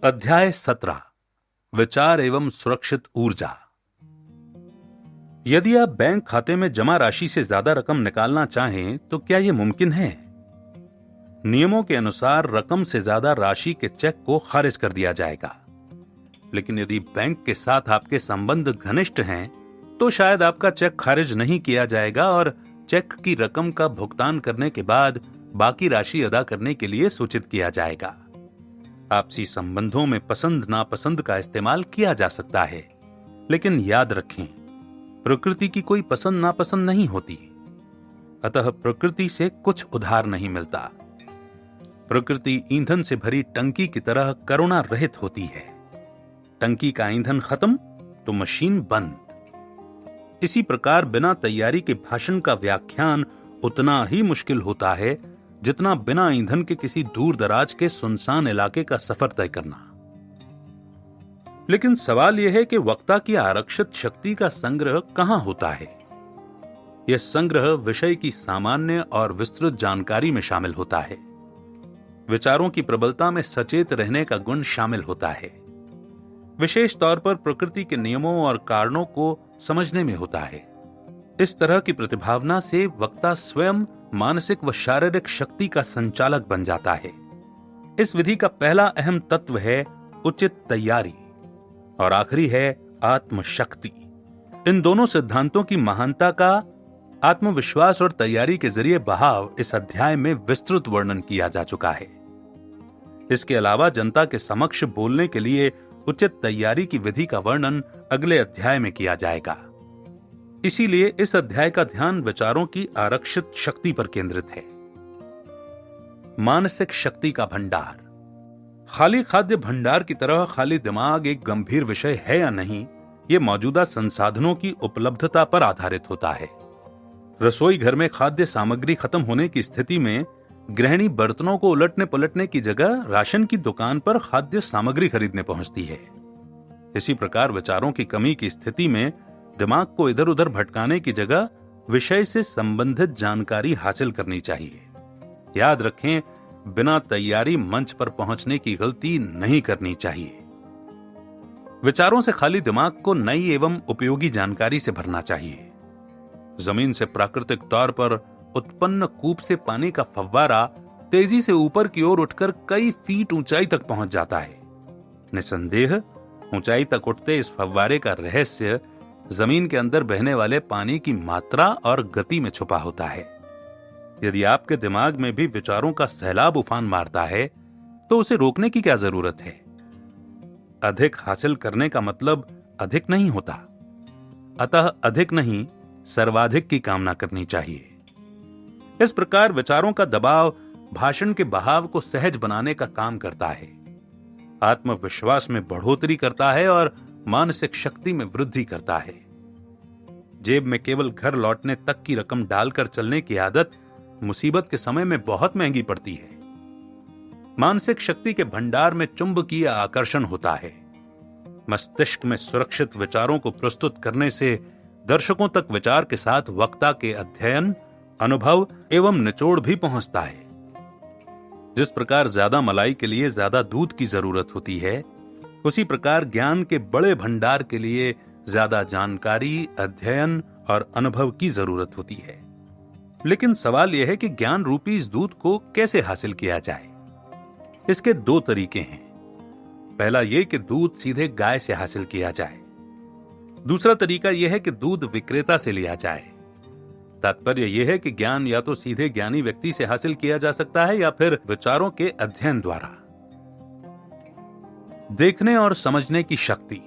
अध्याय 17 विचार एवं सुरक्षित ऊर्जा। यदि आप बैंक खाते में जमा राशि से ज्यादा रकम निकालना चाहें तो क्या यह मुमकिन है? नियमों के अनुसार रकम से ज्यादा राशि के चेक को खारिज कर दिया जाएगा, लेकिन यदि बैंक के साथ आपके संबंध घनिष्ठ हैं तो शायद आपका चेक खारिज नहीं किया जाएगा और चेक की रकम का भुगतान करने के बाद बाकी राशि अदा करने के लिए सूचित किया जाएगा। आपसी संबंधों में पसंद नापसंद का इस्तेमाल किया जा सकता है, लेकिन याद रखें, प्रकृति की कोई पसंद नापसंद नहीं होती, अतः प्रकृति से कुछ उधार नहीं मिलता। प्रकृति ईंधन से भरी टंकी की तरह करुणा रहित होती है। टंकी का ईंधन खत्म तो मशीन बंद। इसी प्रकार बिना तैयारी के भाषण का व्याख्यान उतना ही मुश्किल होता है जितना बिना ईंधन के किसी दूर दराज के सुनसान इलाके का सफर तय करना। लेकिन सवाल यह है कि वक्ता की आरक्षित शक्ति का संग्रह कहां होता है? यह संग्रह विषय की सामान्य और विस्तृत जानकारी में शामिल होता है। विचारों की प्रबलता में सचेत रहने का गुण शामिल होता है। विशेष तौर पर प्रकृति के नियमों और कारणों को समझने में होता है। इस तरह की प्रतिभावना से वक्ता स्वयं मानसिक व शारीरिक शक्ति का संचालक बन जाता है। इस विधि का पहला अहम तत्व है उचित तैयारी और आखिरी है आत्मशक्ति। इन दोनों सिद्धांतों की महानता का आत्मविश्वास और तैयारी के जरिए बहाव इस अध्याय में विस्तृत वर्णन किया जा चुका है। इसके अलावा जनता के समक्ष बोलने के लिए उचित तैयारी की विधि का वर्णन अगले अध्याय में किया जाएगा। इसीलिए इस अध्याय का ध्यान विचारों की आरक्षित शक्ति पर केंद्रित है। मानसिक शक्ति का भंडार। खाली खाद्य भंडार की तरह खाली दिमाग एक गंभीर विषय है या नहीं, यह मौजूदा संसाधनों की उपलब्धता पर आधारित होता है। रसोई घर में खाद्य सामग्री खत्म होने की स्थिति में गृहिणी बर्तनों को उलटने पलटने की जगह राशन की दुकान पर खाद्य सामग्री खरीदने पहुंचती है। इसी प्रकार विचारों की कमी की स्थिति में दिमाग को इधर उधर भटकाने की जगह विषय से संबंधित जानकारी हासिल करनी चाहिए। याद रखें, बिना तैयारी मंच पर पहुंचने की गलती नहीं करनी चाहिए। विचारों से खाली दिमाग को नई एवं उपयोगी जानकारी से भरना चाहिए। जमीन से प्राकृतिक तौर पर उत्पन्न कूप से पानी का फव्वारा तेजी से ऊपर की ओर उठकर कई फीट ऊंचाई तक पहुंच जाता है। निसंदेह ऊंचाई तक उठते इस फव्वारे का रहस्य जमीन के अंदर बहने वाले पानी की मात्रा और गति में छुपा होता है। यदि आपके दिमाग में भी विचारों का सैलाब उफान मारता है तो उसे रोकने की क्या जरूरत है? अधिक हासिल करने का मतलब अधिक नहीं होता, अतः अधिक नहीं सर्वाधिक की कामना करनी चाहिए। इस प्रकार विचारों का दबाव भाषण के बहाव को सहज बनाने का काम करता है, आत्मविश्वास में बढ़ोतरी करता है और मानसिक शक्ति में वृद्धि करता है। जेब में केवल घर लौटने तक की रकम डालकर चलने की आदत मुसीबत के समय में बहुत महंगी पड़ती है। मानसिक शक्ति के भंडार में चुंबकीय आकर्षण होता है। मस्तिष्क में सुरक्षित विचारों को प्रस्तुत करने से दर्शकों तक विचार के साथ वक्ता के अध्ययन, अनुभव एवं निचोड़ भी पहुंचता है। जिस प्रकार ज्यादा मलाई के लिए ज्यादा दूध की जरूरत होती है, उसी प्रकार ज्ञान के बड़े भंडार के लिए ज्यादा जानकारी, अध्ययन और अनुभव की जरूरत होती है। लेकिन सवाल यह है कि ज्ञान रूपी इस दूध को कैसे हासिल किया जाए? इसके दो तरीके हैं। पहला यह कि दूध सीधे गाय से हासिल किया जाए। दूसरा तरीका यह है कि दूध विक्रेता से लिया जाए। तात्पर्य यह है कि ज्ञान या तो सीधे ज्ञानी व्यक्ति से हासिल किया जा सकता है या फिर विचारों के अध्ययन द्वारा। देखने और समझने की शक्ति।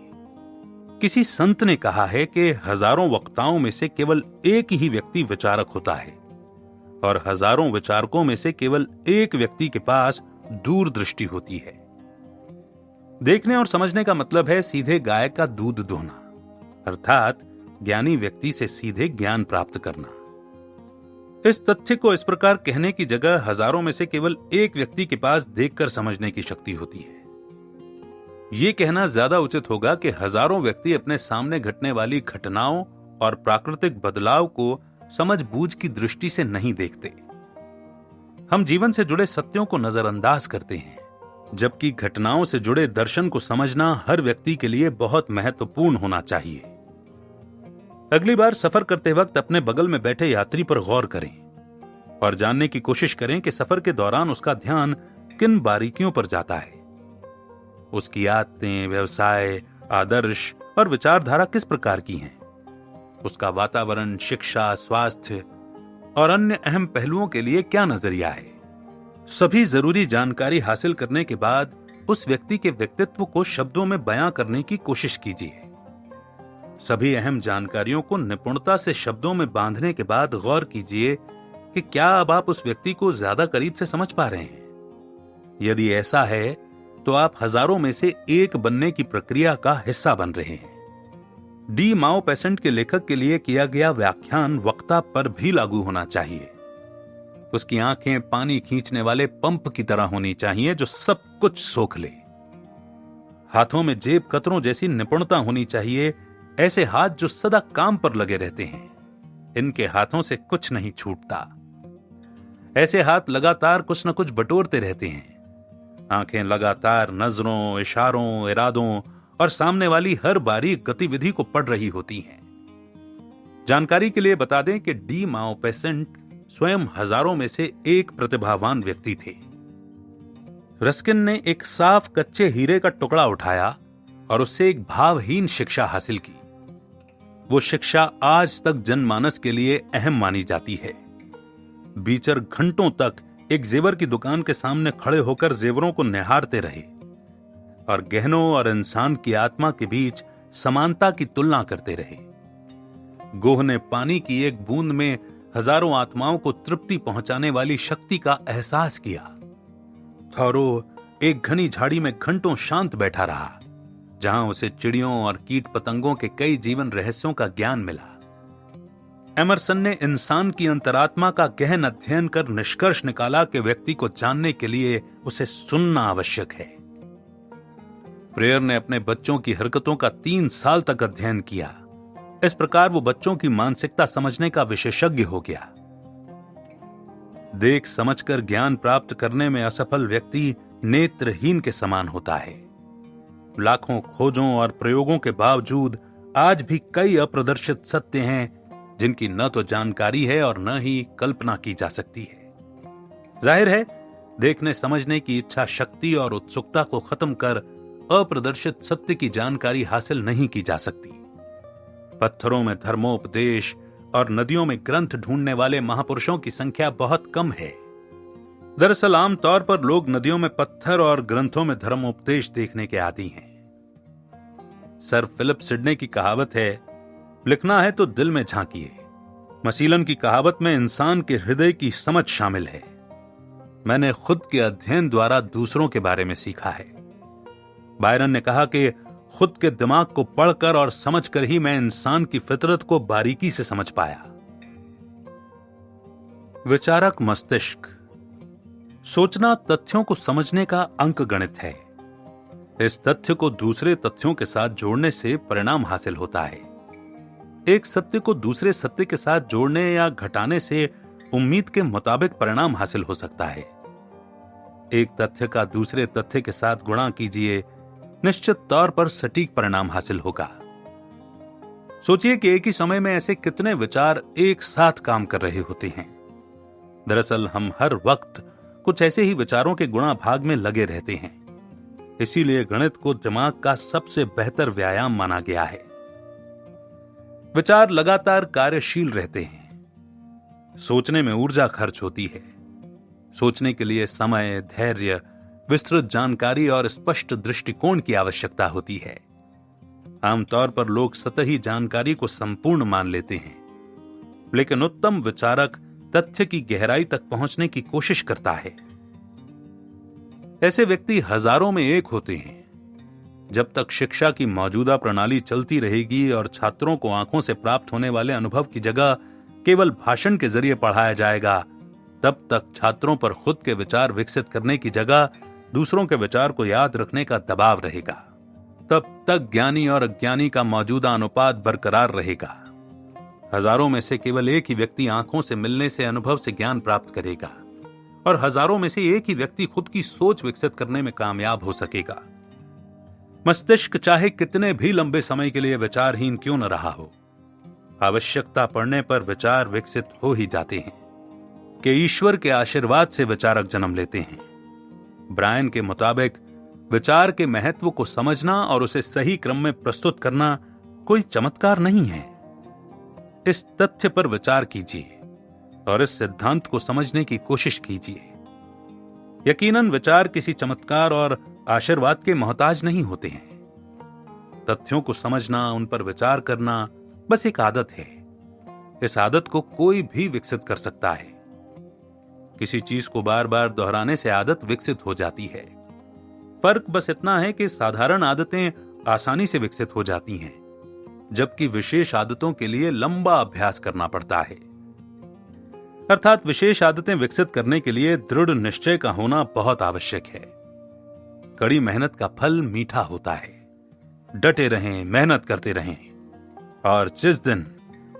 किसी संत ने कहा है कि हजारों वक्ताओं में से केवल एक ही व्यक्ति विचारक होता है और हजारों विचारकों में से केवल एक व्यक्ति के पास दूरदृष्टि होती है। देखने और समझने का मतलब है सीधे गाय का दूध दोहना, अर्थात ज्ञानी व्यक्ति से सीधे ज्ञान प्राप्त करना। इस तथ्य को इस प्रकार कहने की जगह हजारों में से केवल एक व्यक्ति के पास देखकर समझने की शक्ति होती है। यह कहना ज्यादा उचित होगा कि हजारों व्यक्ति अपने सामने घटने वाली घटनाओं और प्राकृतिक बदलाव को समझ-बूझ की दृष्टि से नहीं देखते। हम जीवन से जुड़े सत्यों को नजरअंदाज करते हैं, जबकि घटनाओं से जुड़े दर्शन को समझना हर व्यक्ति के लिए बहुत महत्वपूर्ण होना चाहिए। अगली बार सफर करते वक्त अपने बगल में बैठे यात्री पर गौर करें और जानने की कोशिश करें कि सफर के दौरान उसका ध्यान किन बारीकियों पर जाता है। उसकी आदतें, व्यवसाय, आदर्श और विचारधारा किस प्रकार की हैं। उसका वातावरण, शिक्षा, स्वास्थ्य और अन्य अहम पहलुओं के लिए क्या नजरिया है। सभी जरूरी जानकारी हासिल करने के बाद उस व्यक्ति के व्यक्तित्व को शब्दों में बयां करने की कोशिश कीजिए। सभी अहम जानकारियों को निपुणता से शब्दों में बांधने के बाद गौर कीजिए कि क्या अब आप उस व्यक्ति को ज्यादा करीब से समझ पा रहे हैं। यदि ऐसा है तो आप हजारों में से एक बनने की प्रक्रिया का हिस्सा बन रहे हैं। डी माओ पेसेंट के लेखक के लिए किया गया व्याख्यान वक्ता पर भी लागू होना चाहिए। उसकी आंखें पानी खींचने वाले पंप की तरह होनी चाहिए जो सब कुछ सोख ले। हाथों में जेब कतरों जैसी निपुणता होनी चाहिए, ऐसे हाथ जो सदा काम पर लगे रहते हैं। इनके हाथों से कुछ नहीं छूटता। ऐसे हाथ लगातार कुछ न कुछ बटोरते रहते हैं। आंखें लगातार नजरों, इशारों, इरादों और सामने वाली हर बारीक गतिविधि को पढ़ रही होती हैं। जानकारी के लिए बता दें कि डी माओ पेसेंट स्वयं हजारों में से एक प्रतिभावान व्यक्ति थे। रस्किन ने एक साफ कच्चे हीरे का टुकड़ा उठाया और उससे एक भावहीन शिक्षा हासिल की। वो शिक्षा आज तक जनमानस के लिए अहम मानी जाती है। बीचर घंटों तक एक जेवर की दुकान के सामने खड़े होकर जेवरों को निहारते रहे और गहनों और इंसान की आत्मा के बीच समानता की तुलना करते रहे। गोह ने पानी की एक बूंद में हजारों आत्माओं को तृप्ति पहुंचाने वाली शक्ति का एहसास किया। थॉरो एक घनी झाड़ी में घंटों शांत बैठा रहा, जहां उसे चिड़ियों और कीट पतंगों के कई जीवन रहस्यों का ज्ञान मिला। एमरसन ने इंसान की अंतरात्मा का गहन अध्ययन कर निष्कर्ष निकाला कि व्यक्ति को जानने के लिए उसे सुनना आवश्यक है। प्रेयर ने अपने बच्चों की हरकतों का 3 साल तक अध्ययन किया। इस प्रकार वो बच्चों की मानसिकता समझने का विशेषज्ञ हो गया। देख समझकर ज्ञान प्राप्त करने में असफल व्यक्ति नेत्रहीन के समान होता है। लाखों खोजों और प्रयोगों के बावजूद आज भी कई अप्रदर्शित सत्य हैं जिनकी न तो जानकारी है और न ही कल्पना की जा सकती है। जाहिर है, देखने समझने की इच्छा शक्ति और उत्सुकता को खत्म कर अप्रदर्शित सत्य की जानकारी हासिल नहीं की जा सकती। पत्थरों में धर्मोपदेश और नदियों में ग्रंथ ढूंढने वाले महापुरुषों की संख्या बहुत कम है। दरअसल आमतौर पर लोग नदियों में पत्थर और ग्रंथों में धर्मोपदेश देखने के आदी हैं। सर फिलिप सिडने की कहावत है, लिखना है तो दिल में झांकिए। मसीलन की कहावत में इंसान के हृदय की समझ शामिल है। मैंने खुद के अध्ययन द्वारा दूसरों के बारे में सीखा है। बायरन ने कहा कि खुद के दिमाग को पढ़कर और समझकर ही मैं इंसान की फितरत को बारीकी से समझ पाया। विचारक मस्तिष्क। सोचना तथ्यों को समझने का अंक गणित है। इस तथ्य को दूसरे तथ्यों के साथ जोड़ने से परिणाम हासिल होता है। एक सत्य को दूसरे सत्य के साथ जोड़ने या घटाने से उम्मीद के मुताबिक परिणाम हासिल हो सकता है। एक तथ्य का दूसरे तथ्य के साथ गुणा कीजिए, निश्चित तौर पर सटीक परिणाम हासिल होगा। सोचिए कि एक ही समय में ऐसे कितने विचार एक साथ काम कर रहे होते हैं। दरअसल हम हर वक्त कुछ ऐसे ही विचारों के गुणा भाग में लगे रहते हैं। इसीलिए गणित को दिमाग का सबसे बेहतर व्यायाम माना गया है। विचार लगातार कार्यशील रहते हैं। सोचने में ऊर्जा खर्च होती है। सोचने के लिए समय, धैर्य, विस्तृत जानकारी और स्पष्ट दृष्टिकोण की आवश्यकता होती है। आमतौर पर लोग सतही जानकारी को संपूर्ण मान लेते हैं, लेकिन उत्तम विचारक तथ्य की गहराई तक पहुंचने की कोशिश करता है। ऐसे व्यक्ति हजारों में एक होते हैं। जब तक शिक्षा की मौजूदा प्रणाली चलती रहेगी और छात्रों को आंखों से प्राप्त होने वाले अनुभव की जगह केवल भाषण के जरिए पढ़ाया जाएगा, तब तक छात्रों पर खुद के विचार विकसित करने की जगह दूसरों के विचार को याद रखने का दबाव रहेगा। तब तक ज्ञानी और अज्ञानी का मौजूदा अनुपात बरकरार रहेगा। हजारों में से केवल एक ही व्यक्ति आंखों से मिलने से अनुभव से ज्ञान प्राप्त करेगा और हजारों में से एक ही व्यक्ति खुद की सोच विकसित करने में कामयाब हो सकेगा। मस्तिष्क चाहे कितने भी लंबे समय के लिए विचारहीन क्यों न रहा हो, आवश्यकता पड़ने पर विचार विकसित हो ही जाते हैं कि ईश्वर के आशीर्वाद से विचारक जन्म लेते हैं। ब्रायन के मुताबिक विचार के महत्व को समझना और उसे सही क्रम में प्रस्तुत करना कोई चमत्कार नहीं है। इस तथ्य पर विचार कीजिए और इस सिद्धांत को समझने की कोशिश कीजिए। यकीनन विचार किसी चमत्कार और आशीर्वाद के मोहताज नहीं होते हैं। तथ्यों को समझना, उन पर विचार करना बस एक आदत है। इस आदत को कोई भी विकसित कर सकता है। किसी चीज को बार बार दोहराने से आदत विकसित हो जाती है। फर्क बस इतना है कि साधारण आदतें आसानी से विकसित हो जाती हैं, जबकि विशेष आदतों के लिए लंबा अभ्यास करना पड़ता है। अर्थात विशेष आदतें विकसित करने के लिए दृढ़ निश्चय का होना बहुत आवश्यक है। कड़ी मेहनत का फल मीठा होता है। डटे रहें, मेहनत करते रहें, और जिस दिन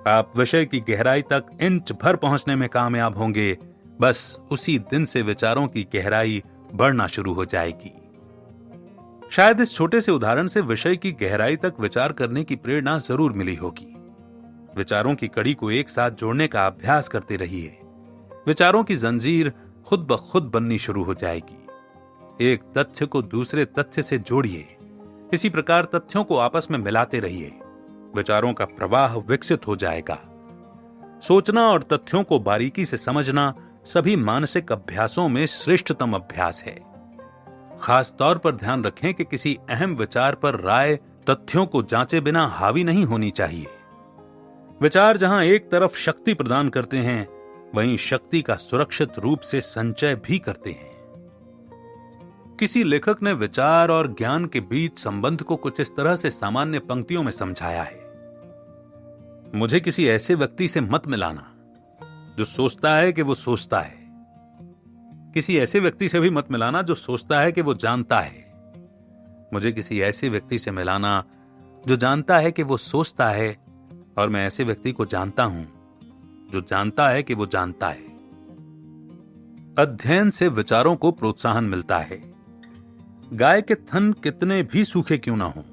आप विषय की गहराई तक इंच भर पहुंचने में कामयाब होंगे, बस उसी दिन से विचारों की गहराई बढ़ना शुरू हो जाएगी। शायद इस छोटे से उदाहरण से विषय की गहराई तक विचार करने की प्रेरणा जरूर मिली होगी। विचारों की कड़ी को एक साथ जोड़ने का अभ्यास करते रहिए। विचारों की जंजीर खुद ब खुद बननी शुरू हो जाएगी। एक तथ्य को दूसरे तथ्य से जोड़िए। इसी प्रकार तथ्यों को आपस में मिलाते रहिए। विचारों का प्रवाह विकसित हो जाएगा। सोचना और तथ्यों को बारीकी से समझना सभी मानसिक अभ्यासों में श्रेष्ठतम अभ्यास है। खास तौर पर ध्यान रखें कि किसी अहम विचार पर राय तथ्यों को जांचे बिना हावी नहीं होनी चाहिए। विचार जहां एक तरफ शक्ति प्रदान करते हैं, वहीं शक्ति का सुरक्षित रूप से संचय भी करते हैं। किसी लेखक ने विचार और ज्ञान के बीच संबंध को कुछ इस तरह से सामान्य पंक्तियों में समझाया है। मुझे किसी ऐसे व्यक्ति से मत मिलाना जो सोचता है कि वो सोचता है। किसी ऐसे व्यक्ति से भी मत मिलाना जो सोचता है कि वो जानता है। मुझे किसी ऐसे व्यक्ति से मिलाना जो जानता है कि वो सोचता है, और मैं ऐसे व्यक्ति को जानता हूं जो जानता है कि वो जानता है। अध्ययन से विचारों को प्रोत्साहन मिलता है। गाय के थन कितने भी सूखे क्यों ना हो,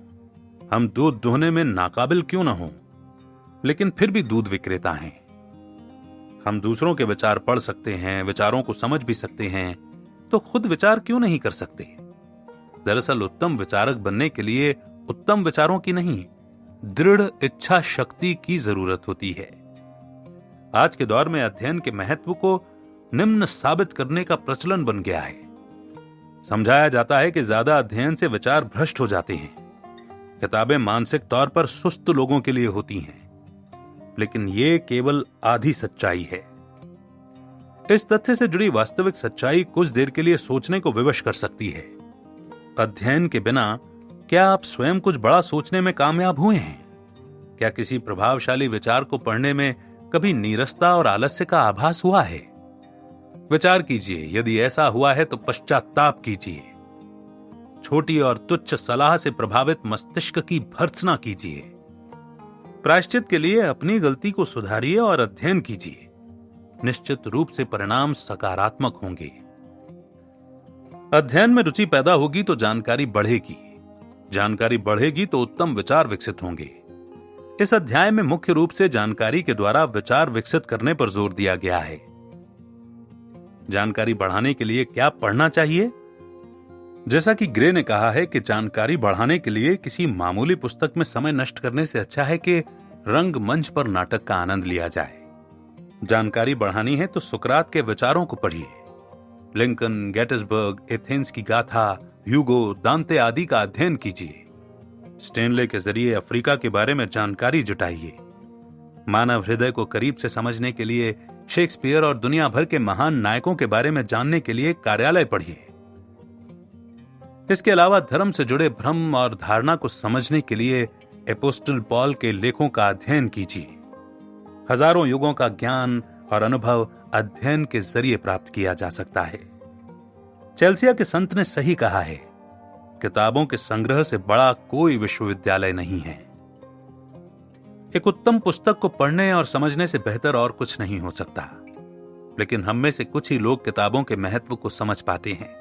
हम दूध दोहने में नाकाबिल क्यों ना हो, लेकिन फिर भी दूध विक्रेता हैं। हम दूसरों के विचार पढ़ सकते हैं, विचारों को समझ भी सकते हैं, तो खुद विचार क्यों नहीं कर सकते? दरअसल उत्तम विचारक बनने के लिए उत्तम विचारों की नहीं, दृढ़ इच्छा शक्ति की जरूरत होती है। आज के दौर में अध्ययन के महत्व को निम्न साबित करने का प्रचलन बन गया है। समझाया जाता है कि ज्यादा अध्ययन से विचार भ्रष्ट हो जाते हैं। किताबें मानसिक तौर पर सुस्त लोगों के लिए होती हैं, लेकिन यह केवल आधी सच्चाई है। इस तथ्य से जुड़ी वास्तविक सच्चाई कुछ देर के लिए सोचने को विवश कर सकती है। अध्ययन के बिना क्या आप स्वयं कुछ बड़ा सोचने में कामयाब हुए हैं? क्या किसी प्रभावशाली विचार को पढ़ने में कभी नीरसता और आलस्य का आभास हुआ है? विचार कीजिए, यदि ऐसा हुआ है तो पश्चाताप कीजिए। छोटी और तुच्छ सलाह से प्रभावित मस्तिष्क की भर्त्सना कीजिए। प्रायश्चित के लिए अपनी गलती को सुधारिए और अध्ययन कीजिए। निश्चित रूप से परिणाम सकारात्मक होंगे। अध्ययन में रुचि पैदा होगी तो जानकारी बढ़ेगी। जानकारी बढ़ेगी तो उत्तम विचार विकसित होंगे। इस अध्याय में मुख्य रूप से जानकारी के द्वारा विचार विकसित करने पर जोर दिया गया है। जानकारी बढ़ाने के लिए क्या पढ़ना चाहिए? जैसा कि ग्रे ने कहा है कि जानकारी बढ़ाने के लिए किसी मामूली पुस्तक में समय नष्ट करने से अच्छा है कि रंगमंच पर नाटक का आनंद लिया जाए। जानकारी बढ़ानी है तो सुकरात के विचारों को पढ़िए। लिंकन, गेटिसबर्ग, एथेंस की गाथा, ह्यूगो, दांते आदि का अध्ययन कीजिए। स्टेनले के जरिए अफ्रीका के बारे में जानकारी जुटाइए। मानव हृदय को करीब से समझने के लिए शेक्सपियर और दुनिया भर के महान नायकों के बारे में जानने के लिए कार्यालय पढ़िए। इसके अलावा धर्म से जुड़े भ्रम और धारणा को समझने के लिए एपोस्टल पॉल के लेखों का अध्ययन कीजिए। हजारों युगों का ज्ञान और अनुभव अध्ययन के जरिए प्राप्त किया जा सकता है। चेल्सिया के संत ने सही कहा है, किताबों के संग्रह से बड़ा कोई विश्वविद्यालय नहीं है। एक उत्तम पुस्तक को पढ़ने और समझने से बेहतर और कुछ नहीं हो सकता। लेकिन हम में से कुछ ही लोग किताबों के महत्व को समझ पाते हैं।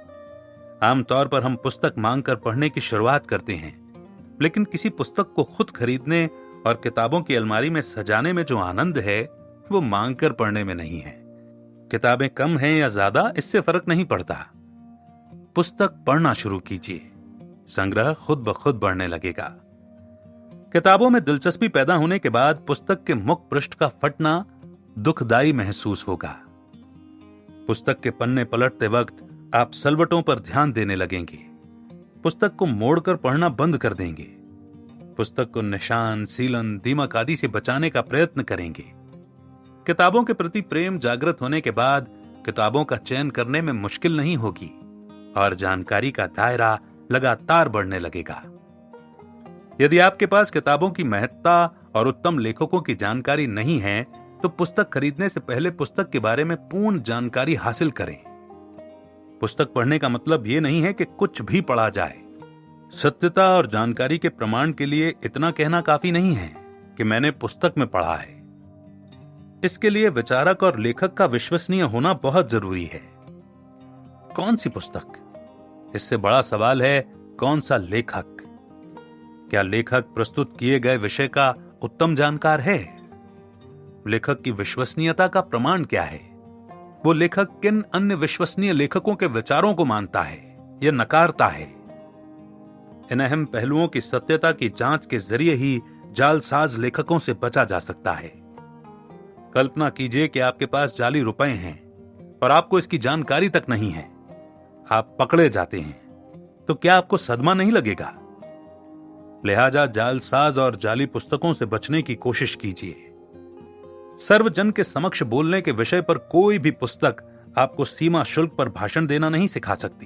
आमतौर पर हम पुस्तक मांगकर पढ़ने की शुरुआत करते हैं, लेकिन किसी पुस्तक को खुद खरीदने और किताबों की अलमारी में सजाने में जो आनंद है वो मांगकर पढ़ने में नहीं है। किताबें कम हैं या ज्यादा, इससे फर्क नहीं पड़ता। पुस्तक पढ़ना शुरू कीजिए, संग्रह खुद ब खुद बढ़ने लगेगा। किताबों में दिलचस्पी पैदा होने के बाद पुस्तक के मुख पृष्ठ का फटना दुखदाई महसूस होगा। पुस्तक के पन्ने पलटते वक्त आप सलवटों पर ध्यान देने लगेंगे। पुस्तक को मोड़कर पढ़ना बंद कर देंगे। पुस्तक को निशान, सीलन, दीमक आदि से बचाने का प्रयत्न करेंगे। किताबों के प्रति प्रेम जागृत होने के बाद किताबों का चयन करने में मुश्किल नहीं होगी और जानकारी का दायरा लगातार बढ़ने लगेगा। यदि आपके पास किताबों की महत्ता और उत्तम लेखकों की जानकारी नहीं है तो पुस्तक खरीदने से पहले पुस्तक के बारे में पूर्ण जानकारी हासिल करें। पुस्तक पढ़ने का मतलब यह नहीं है कि कुछ भी पढ़ा जाए। सत्यता और जानकारी के प्रमाण के लिए इतना कहना काफी नहीं है कि मैंने पुस्तक में पढ़ा है। इसके लिए विचारक और लेखक का विश्वसनीय होना बहुत जरूरी है। कौन सी पुस्तक? इससे बड़ा सवाल है कौन सा लेखक? क्या लेखक प्रस्तुत किए गए विषय का उत्तम जानकार है? लेखक की विश्वसनीयता का प्रमाण क्या है? वो लेखक किन अन्य विश्वसनीय लेखकों के विचारों को मानता है या नकारता है? इन अहम पहलुओं की सत्यता की जांच के जरिए ही जालसाज लेखकों से बचा जा सकता है। कल्पना कीजिए कि आपके पास जाली रुपए हैं और आपको इसकी जानकारी तक नहीं है। आप पकड़े जाते हैं तो क्या आपको सदमा नहीं लगेगा? लिहाजा जालसाज और जाली पुस्तकों से बचने की कोशिश कीजिए। सर्वजन के समक्ष बोलने के विषय पर कोई भी पुस्तक आपको सीमा शुल्क पर भाषण देना नहीं सिखा सकती।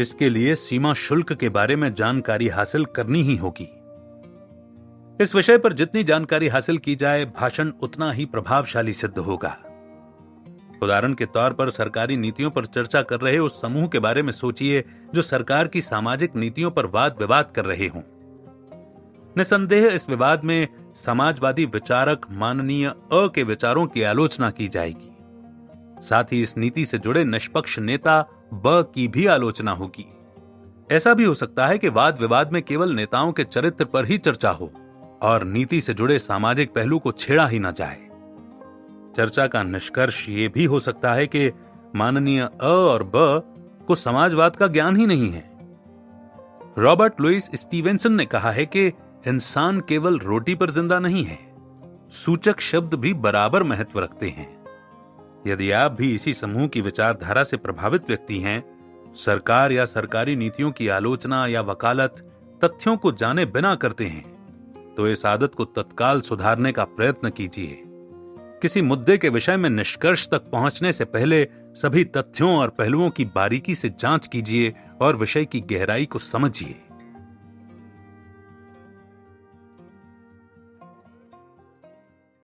इसके लिए सीमा शुल्क के बारे में जानकारी हासिल करनी ही होगी। इस विषय पर जितनी जानकारी हासिल की जाए, भाषण उतना ही प्रभावशाली सिद्ध होगा। उदाहरण के तौर पर सरकारी नीतियों पर चर्चा कर रहे उस समूह के बारे में सोचिए जो सरकार की सामाजिक नीतियों पर वाद विवाद कर रहे हों। निसंदेह इस विवाद में समाजवादी विचारक माननीय अ के विचारों की आलोचना की जाएगी। साथ ही इस नीति से जुड़े निष्पक्ष नेता ब की भी आलोचना होगी। ऐसा भी हो सकता है कि वाद विवाद में केवल नेताओं के चरित्र पर ही चर्चा हो और नीति से जुड़े सामाजिक पहलू को छेड़ा ही न जाए। चर्चा का निष्कर्ष ये भी हो सकता है कि माननीय अ और ब को समाजवाद का ज्ञान ही नहीं है। रॉबर्ट लुइस स्टीवेंसन ने कहा है कि इंसान केवल रोटी पर जिंदा नहीं है, सूचक शब्द भी बराबर महत्व रखते हैं। यदि आप भी इसी समूह की विचारधारा से प्रभावित व्यक्ति हैं, सरकार या सरकारी नीतियों की आलोचना या वकालत तथ्यों को जाने बिना करते हैं, तो इस आदत को तत्काल सुधारने का प्रयत्न कीजिए। किसी मुद्दे के विषय में निष्कर्ष तक पहुंचने से पहले सभी तथ्यों और पहलुओं की बारीकी से जांच कीजिए और विषय की गहराई को समझिए।